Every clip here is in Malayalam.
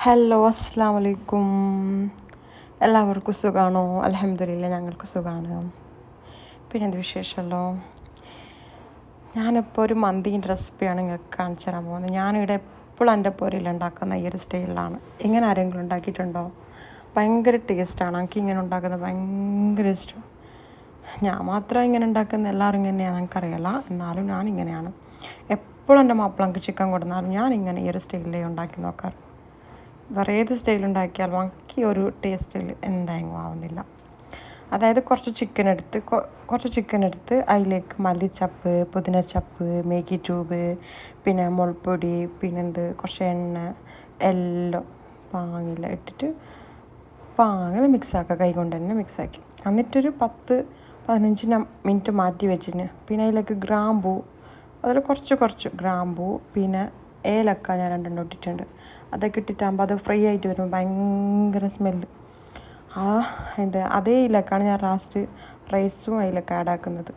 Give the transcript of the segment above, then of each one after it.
ഹലോ, അസ്സാം വലൈക്കും. എല്ലാവർക്കും സുഖമാണോ? അൽഹംദുലില്ലാ, ഞങ്ങൾക്ക് സുഖമാണ്. പിന്നെ എന്ത് വിശേഷമല്ലോ? ഞാനിപ്പോൾ ഒരു മന്തീൻ്റെ റെസിപ്പിയാണ് നിങ്ങൾക്ക് കാണിച്ചു തരാൻ പോകുന്നത്. ഞാനിവിടെ എപ്പോഴും എൻ്റെ പൊരയിൽ ഉണ്ടാക്കുന്ന ഈ ഒരു സ്റ്റൈലിലാണ്. ഇങ്ങനെ ആരെങ്കിലും ഉണ്ടാക്കിയിട്ടുണ്ടോ? ഭയങ്കര ടേസ്റ്റാണ്. എനിക്ക് ഇങ്ങനെ ഉണ്ടാക്കുന്നത് ഭയങ്കര ഇഷ്ടം. ഞാൻ മാത്രം ഇങ്ങനെ ഉണ്ടാക്കുന്ന എല്ലാവരും ഇങ്ങനെയാണ് എനിക്കറിയില്ല, എന്നാലും ഞാനിങ്ങനെയാണ്. എപ്പോഴും എൻ്റെ മാപ്പിള എനിക്ക് ചിക്കൻ കൊടുത്താലും ഞാനിങ്ങനെ ഈ ഒരു സ്റ്റൈലിലേ ഉണ്ടാക്കി നോക്കാറ്. വേറെ ഏത് സ്റ്റൈലുണ്ടാക്കിയാലും എനിക്ക് ഒരു ടേസ്റ്റിൽ എന്തായാലും ആവുന്നില്ല. അതായത് കുറച്ച് ചിക്കൻ എടുത്ത് അതിലേക്ക് മല്ലിച്ചപ്പ്, പുതിനച്ചപ്പ്, മേഗി ട്യൂബ്, പിന്നെ മുളപ്പൊടി, കുറച്ച് എണ്ണ എല്ലാം പാങ്ങിൽ ഇട്ടിട്ട് പാങ്ങിൽ മിക്സാക്കുക. കൈ കൊണ്ട് തന്നെ മിക്സാക്കി എന്നിട്ടൊരു 10-15 മിനിറ്റ് മാറ്റി വെച്ചിന്. പിന്നെ അതിലേക്ക് ഗ്രാമ്പൂ, അതിൽ കുറച്ച് ഗ്രാമ്പൂ, പിന്നെ ഏലക്ക ഞാൻ 2 ഇട്ടിട്ടുണ്ട്. അതൊക്കെ ഇട്ടിട്ടാകുമ്പോൾ അത് ഫ്രൈ ആയിട്ട് വരുമ്പോൾ ഭയങ്കര സ്മെല്ല്. അതേ ഇതിലേക്കാണ് ഞാൻ ലാസ്റ്റ് റൈസും അതിലേക്ക് ആഡാക്കുന്നത്.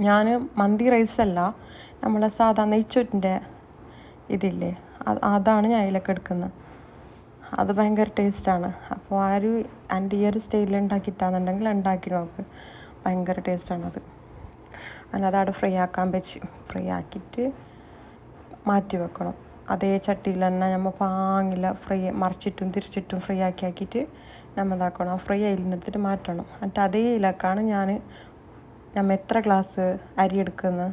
ഞാൻ മന്തി റൈസല്ല, നമ്മളെ സാധാ നെയ്ച്ചോറ്റിൻ്റെ ഇതില്ലേ, അതാണ് ഞാൻ അതിലേക്ക് എടുക്കുന്നത്. അത് ഭയങ്കര ടേസ്റ്റാണ്. അപ്പോൾ ആരും എൻ്റെ ഈ ഒരു സ്റ്റൈലിൽ ഉണ്ടാക്കിയിട്ടാണെന്നുണ്ടെങ്കിൽ ഉണ്ടാക്കി നോക്ക്, ഭയങ്കര ടേസ്റ്റാണത്. അതിനതവിടെ ഫ്രൈ ആക്കിയിട്ട് മാറ്റി വെക്കണം. അതേ ചട്ടിയിൽ തന്നെ നമ്മൾ പാങ്ങില്ല മറിച്ചിട്ടും തിരിച്ചിട്ടും ഫ്രൈ ആക്കിയിട്ട് നമ്മൾ ഇതാക്കണം. ഫ്രൈ അതിൽ നിന്നെടുത്തിട്ട് മാറ്റണം. എന്നിട്ട് അതേ ഇതിലേക്കാണ് നമ്മൾ എത്ര ഗ്ലാസ് അരി എടുക്കുന്നത്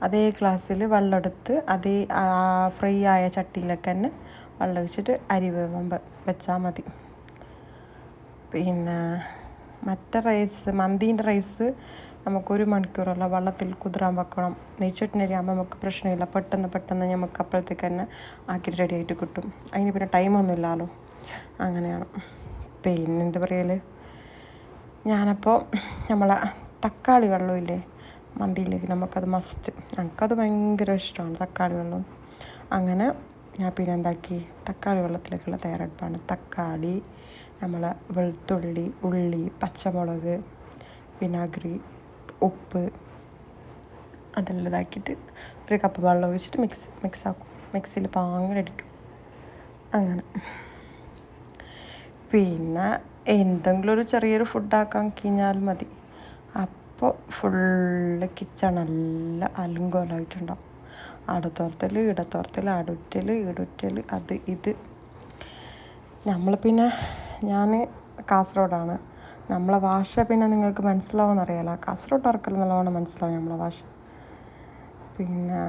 അതേ ഗ്ലാസ്സിൽ വെള്ളം എടുത്ത് അതേ ഫ്രൈ ആയ ചട്ടിയിലേക്ക് തന്നെ വെള്ളം ഒഴിച്ചിട്ട് അരി വേവാൻ വെച്ചാൽ മതി. പിന്നെ മന്തീൻ്റെ റൈസ് നമുക്ക് 1 മണിക്കൂറുള്ള വെള്ളത്തിൽ കുതിരാൻ വെക്കണം. നെയ്ച്ചോറ്റിനരി ആകുമ്പോൾ നമുക്ക് പ്രശ്നമില്ല, പെട്ടെന്ന് നമുക്ക് അപ്പോഴത്തേക്ക് തന്നെ ആക്കിയിട്ട് റെഡി ആയിട്ട് കിട്ടും. അതിന് പിന്നെ ടൈമൊന്നും ഇല്ലല്ലോ, അങ്ങനെയാണ്. പിന്നെ എന്താ പറയൽ, ഞാനപ്പോൾ നമ്മളെ തക്കാളി വെള്ളമില്ലേ മന്തിയിലേക്ക്, നമുക്കത് മസ്റ്റ്. എനിക്കത് ഭയങ്കര ഇഷ്ടമാണ് തക്കാളി വെള്ളം. അങ്ങനെ ഞാൻ പിന്നെ എന്താക്കി, തക്കാളി വെള്ളത്തിലേക്കുള്ള തയ്യാറെടുപ്പാണ്. തക്കാളി, നമ്മളെ വെളുത്തുള്ളി, ഉള്ളി, പച്ചമുളക്, വിനാഗിരി, ഉപ്പ്, അതെല്ലാം ഇതാക്കിയിട്ട് 1 കപ്പ് വെള്ളം ഒഴിച്ചിട്ട് മിക്സാക്കും. മിക്സിയിൽ പാങ്ങടിക്കും. അങ്ങനെ പിന്നെ എന്തെങ്കിലും ഒരു ചെറിയൊരു ഫുഡാക്കാൻ കഴിഞ്ഞാൽ മതി. അപ്പോൾ ഫുള്ള് കിച്ചണെല്ലാം അലങ്കോലമായിട്ടുണ്ടാവും. അടുത്തോർത്തൽ ഇടത്തോർത്തൽ, ഇടുറ്റൽ, അത് ഇത്. ഞാൻ കാസർഗോഡാണ്. നമ്മളെ ഭാഷ പിന്നെ നിങ്ങൾക്ക് മനസ്സിലാവുമെന്നറിയാലോ. കാസർഗോഡാർക്കെല്ലാം നല്ലോണം മനസ്സിലാവും നമ്മളെ ഭാഷ. പിന്നെ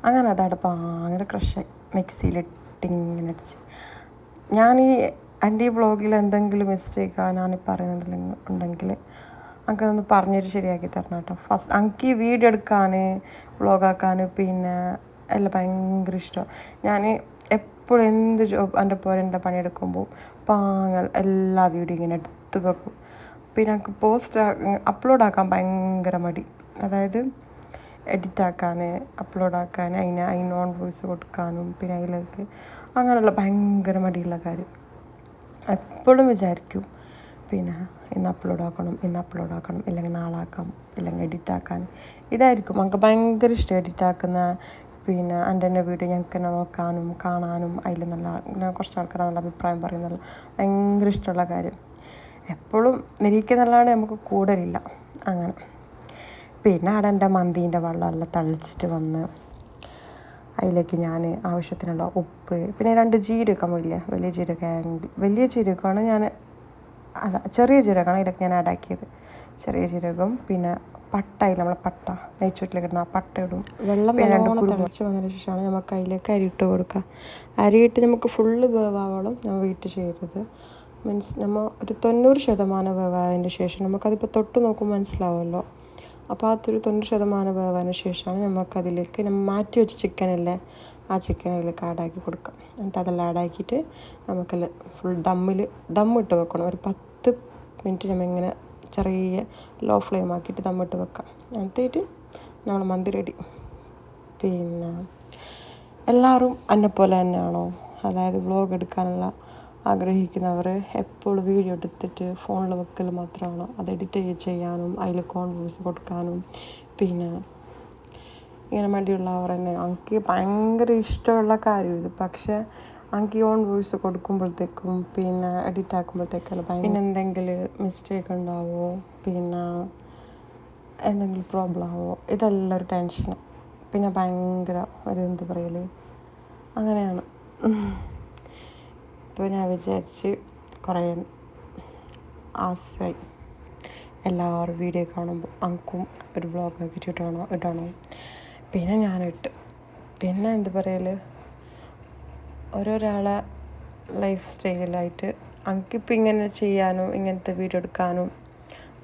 അങ്ങനെ അതവിടെ ഭയങ്കര ക്രഷായി മിക്സിയിലിട്ടിങ്ങനെ അടിച്ച്. എൻ്റെ ഈ വ്ളോഗിൽ എന്തെങ്കിലും മിസ്റ്റേക്കാ ഞാൻ പറയുന്നുണ്ടെങ്കിൽ എനിക്കതൊന്ന് പറഞ്ഞിട്ട് ശരിയാക്കി തരണം കേട്ടോ. എനിക്ക് ഈ വീഡിയോ എടുക്കാൻ, വ്ളോഗാക്കാൻ പിന്നെ എല്ലാം ഭയങ്കര ഇഷ്ടമാണ്. ഞാൻ എപ്പോഴും എന്ത് എൻ്റെ പോരെൻ്റെ പണിയെടുക്കുമ്പോൾ എല്ലാ വീഡിയോ ഇങ്ങനെ എടുത്ത് വെക്കും. പിന്നെ എനിക്ക് അപ്ലോഡാക്കാൻ ഭയങ്കര മടി. അതായത് എഡിറ്റാക്കാൻ, അപ്ലോഡാക്കാൻ, അതിന് ഓൺ വോയിസ് കൊടുക്കാനും പിന്നെ അതിലേക്ക് അങ്ങനെയുള്ള ഭയങ്കര മടിയുള്ള കാര്യം. എപ്പോഴും വിചാരിക്കും പിന്നെ ഇന്ന് അപ്ലോഡാക്കണം, ഇല്ലെങ്കിൽ നാളാക്കാം, ഇല്ലെങ്കിൽ എഡിറ്റാക്കാൻ. ഇതായിരിക്കും എനിക്ക് ഭയങ്കര ഇഷ്ടം, എഡിറ്റാക്കുന്ന പിന്നെ എൻ്റെ വീഡിയോ ഞങ്ങൾക്ക് തന്നെ നോക്കാനും കാണാനും അതിൽ കുറച്ച് ആൾക്കാർ നല്ല അഭിപ്രായം പറയുന്നുള്ള ഭയങ്കര ഇഷ്ടമുള്ള കാര്യം. എപ്പോഴും നിരീക്കുന്നല്ലാണ്ട് നമുക്ക് കൂടുതലില്ല. അങ്ങനെ പിന്നെ അവിടെ എൻ്റെ മന്തീൻ്റെ വെള്ളമെല്ലാം തളിച്ചിട്ട് വന്ന് അതിലേക്ക് ഞാൻ ആവശ്യത്തിനുള്ള ഉപ്പ്, പിന്നെ 2 ജീരകം, വലിയ ജീരകമാണ് ചെറിയ ജീരകമാണ് ഇതിലേക്ക് ഞാൻ ആഡാക്കിയത്. ചെറിയ ജീരകം, പിന്നെ നമ്മളെ പട്ട, നെയ്ച്ചോറ്റിലേക്ക് ഇടുന്ന പട്ട ഇടും. വെള്ളം നല്ലോണം തിളച്ച് വന്നതിന് ശേഷമാണ് നമുക്ക് അതിലേക്ക് അരിയിട്ട് കൊടുക്കുക. അരിയിട്ട് നമുക്ക് ഫുള്ള് വേവാവോളം ഞാൻ വെയിറ്റ് ചെയ്തത്. മീൻസ് നമ്മൾ ഒരു 90% വേവായതിന് ശേഷം നമുക്കതിപ്പോൾ തൊട്ട് നോക്കുമ്പോൾ മനസ്സിലാവുമല്ലോ. അപ്പോൾ അതൊരു 90% വേവാതിന് ശേഷമാണ് നമുക്കതിലേക്ക് മാറ്റി വെച്ച ചിക്കനല്ലേ, ആ ചിക്കനിലേക്ക് ആഡാക്കി കൊടുക്കാം. എന്നിട്ട് അതെല്ലാം ആഡാക്കിയിട്ട് നമുക്കെല്ലാം ഫുൾ ദമ്മിട്ട് വെക്കണം. ഒരു 10 മിനിറ്റ് നമ്മളിങ്ങനെ ചെറിയ ലോ ഫ്ലെയിം ആക്കിയിട്ട് ദമ്മിട്ട് വെക്കാം. എന്നിട്ട് നമ്മൾ മന്തി റെഡി. പിന്നെ എല്ലാവരും എന്നെപ്പോലെ തന്നെയാണോ? അതായത് വ്ളോഗ് എടുക്കാനുള്ള ആഗ്രഹിക്കുന്നവർ എപ്പോഴും വീഡിയോ എടുത്തിട്ട് ഫോണിൽ വെക്കൽ മാത്രമാണോ? അത് എഡിറ്റ് ചെയ്യാനും അതിൽ ഓൺ വോയിസ് കൊടുക്കാനും പിന്നെ ഇങ്ങനെ മടിയുള്ളവർ തന്നെ. എനിക്ക് ഭയങ്കര ഇഷ്ടമുള്ള കാര്യം ഇത്. പക്ഷേ എനിക്ക് ഓൺ വോയിസ് കൊടുക്കുമ്പോഴത്തേക്കും പിന്നെ എഡിറ്റ് ആക്കുമ്പോഴത്തേക്കെല്ലാം പിന്നെ എന്തെങ്കിലും മിസ്റ്റേക്ക് ഉണ്ടാവുമോ, പിന്നെ എന്തെങ്കിലും പ്രോബ്ലം ആവുമോ, ഇതെല്ലാം ഒരു ടെൻഷൻ. പിന്നെ ഭയങ്കര ഒരു എന്ത് പറയൽ അങ്ങനെയാണ്. ഇപ്പോൾ ഞാൻ വിചാരിച്ച് കുറേ ആശയായി എല്ലാവരും വീഡിയോ കാണുമ്പോൾ എനിക്കും ഒരു വ്ളോഗാക്കിയിട്ട് ഇടണം. പിന്നെ ഞാനിട്ട് പിന്നെ എന്ത് പറയൽ ഓരോരാളെ ലൈഫ് സ്റ്റൈലായിട്ട് എനിക്കിപ്പോൾ ഇങ്ങനെ ചെയ്യാനും ഇങ്ങനത്തെ വീഡിയോ എടുക്കാനും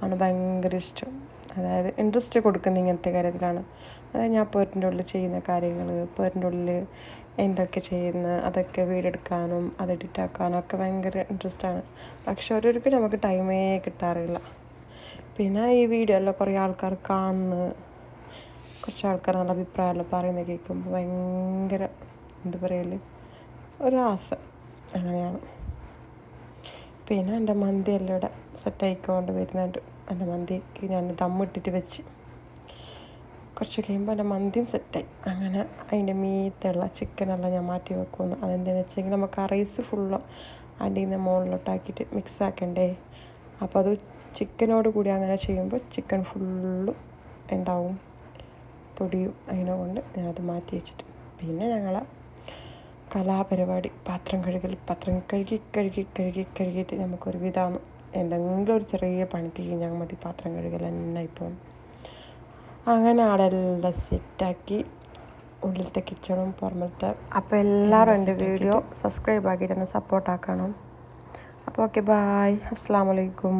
ആണ് ഭയങ്കര ഇഷ്ടം. അതായത് ഇൻട്രസ്റ്റ് കൊടുക്കുന്ന ഇങ്ങനത്തെ കാര്യത്തിലാണ്. അതായത് ഞാൻ പേരിൻ്റെ ഉള്ളിൽ ചെയ്യുന്ന കാര്യങ്ങൾ, പേരിൻ്റെ ഉള്ളിൽ എന്തൊക്കെ ചെയ്യുന്ന അതൊക്കെ വീഡിയോ എടുക്കാനും അത് എഡിറ്റ് ആക്കാനും ഒക്കെ ഭയങ്കര ഇൻട്രസ്റ്റാണ്. പക്ഷെ ഓരോരുത്തർക്ക് നമുക്ക് ടൈമേ കിട്ടാറില്ല. പിന്നെ ഈ വീഡിയോ എല്ലാം കുറേ ആൾക്കാർ കാണുന്നു, കുറച്ച് ആൾക്കാർ നല്ല അഭിപ്രായമെല്ലാം പറയുന്നത് കേൾക്കുമ്പോൾ ഭയങ്കര എന്ത് പറയൽ ഒരാസ അങ്ങനെയാണ്. പിന്നെ എൻ്റെ മന്തി എല്ലാം ഇവിടെ സെറ്റായിക്കൊണ്ട് വരുന്നുണ്ട്. എൻ്റെ മന്തിക്ക് ഞാൻ ദമ്മിട്ടിട്ട് വെച്ച് കുറച്ച് കഴിയുമ്പോൾ എൻ്റെ മന്തിയും സെറ്റായി. അങ്ങനെ അതിൻ്റെ മീത്തുള്ള ചിക്കനെല്ലാം ഞാൻ മാറ്റി വെക്കുന്നു. അതെന്താണെന്ന് വെച്ചെങ്കിൽ നമുക്ക് ആ റൈസ് ഫുള്ളും അടിയിൽ നിന്ന് മുകളിലോട്ടാക്കിയിട്ട് മിക്സ് ആക്കണ്ടേ. അപ്പോൾ അത് ചിക്കനോട് കൂടി അങ്ങനെ ചെയ്യുമ്പോൾ ചിക്കൻ ഫുള്ളും എന്താവും പൊടിയും. അതിനെക്കൊണ്ട് ഞാനത് മാറ്റി വെച്ചിട്ട് പിന്നെ ഞങ്ങളെ കലാപരിപാടി പാത്രം കഴുകിയിട്ട് നമുക്കൊരു വിധമാണ്. എന്തെങ്കിലും ഒരു ചെറിയ പണിക്ക് കഴിഞ്ഞാൽ മതി പാത്രം കഴുകൽ തന്നെ. ഇപ്പം അങ്ങനെ ആടെല്ലാം സെറ്റാക്കി ഉള്ളിലത്തെ കിച്ചണും പുറമത്തെ. അപ്പോൾ എല്ലാവരും എൻ്റെ വീഡിയോ സബ്സ്ക്രൈബ് ആക്കിയിട്ട് എന്നെ സപ്പോർട്ടാക്കണം. അപ്പോൾ ഓക്കെ, ബായ്, അസ്സലാമു അലൈക്കും.